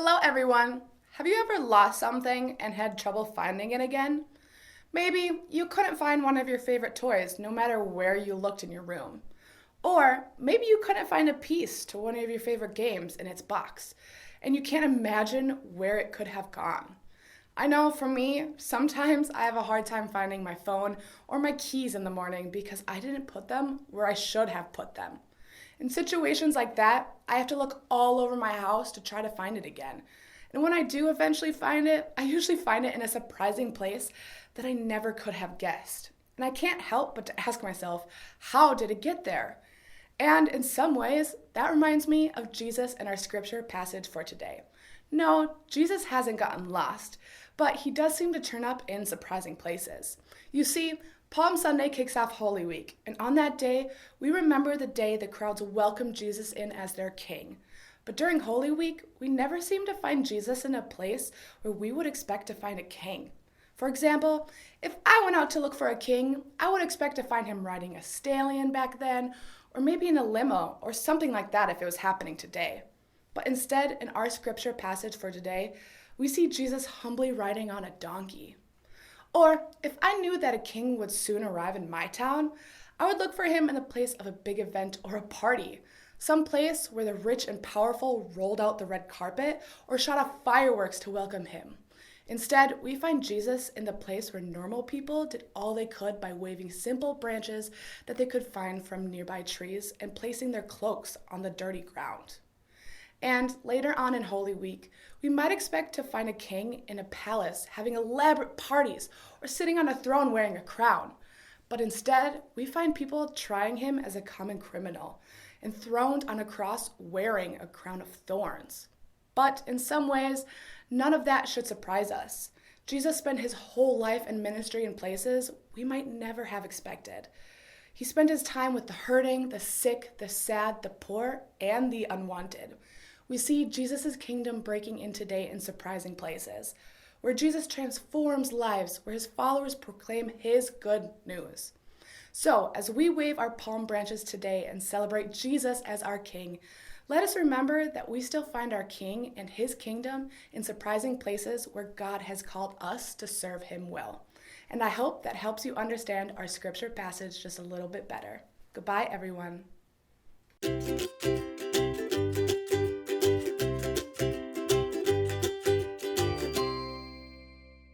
Hello, everyone. Have you ever lost something and had trouble finding it again? Maybe you couldn't find one of your favorite toys no matter where you looked in your room. Or maybe you couldn't find a piece to one of your favorite games in its box, and you can't imagine where it could have gone. I know for me, sometimes I have a hard time finding my phone or my keys in the morning because I didn't put them where I should have put them. In situations like that, I have to look all over my house to try to find it again. And when I do eventually find it, I usually find it in a surprising place that I never could have guessed. And I can't help but to ask myself, how did it get there? And in some ways, that reminds me of Jesus in our scripture passage for today. No, Jesus hasn't gotten lost, but he does seem to turn up in surprising places. You see, Palm Sunday kicks off Holy Week, and on that day, we remember the day the crowds welcomed Jesus in as their king. But during Holy Week, we never seem to find Jesus in a place where we would expect to find a king. For example, if I went out to look for a king, I would expect to find him riding a stallion back then, or maybe in a limo, or something like that if it was happening today. But instead, in our scripture passage for today, we see Jesus humbly riding on a donkey. Or if I knew that a king would soon arrive in my town, I would look for him in the place of a big event or a party, some place where the rich and powerful rolled out the red carpet or shot off fireworks to welcome him. Instead, we find Jesus in the place where normal people did all they could by waving simple branches that they could find from nearby trees and placing their cloaks on the dirty ground. And later on in Holy Week, we might expect to find a king in a palace having elaborate parties or sitting on a throne wearing a crown. But instead, we find people trying him as a common criminal, enthroned on a cross wearing a crown of thorns. But in some ways, none of that should surprise us. Jesus spent his whole life and ministry in places we might never have expected. He spent his time with the hurting, the sick, the sad, the poor, and the unwanted. We see Jesus' kingdom breaking in today in surprising places, where Jesus transforms lives, where his followers proclaim his good news. So, as we wave our palm branches today and celebrate Jesus as our King, let us remember that we still find our King and his kingdom in surprising places where God has called us to serve him well. And I hope that helps you understand our scripture passage just a little bit better. Goodbye, everyone.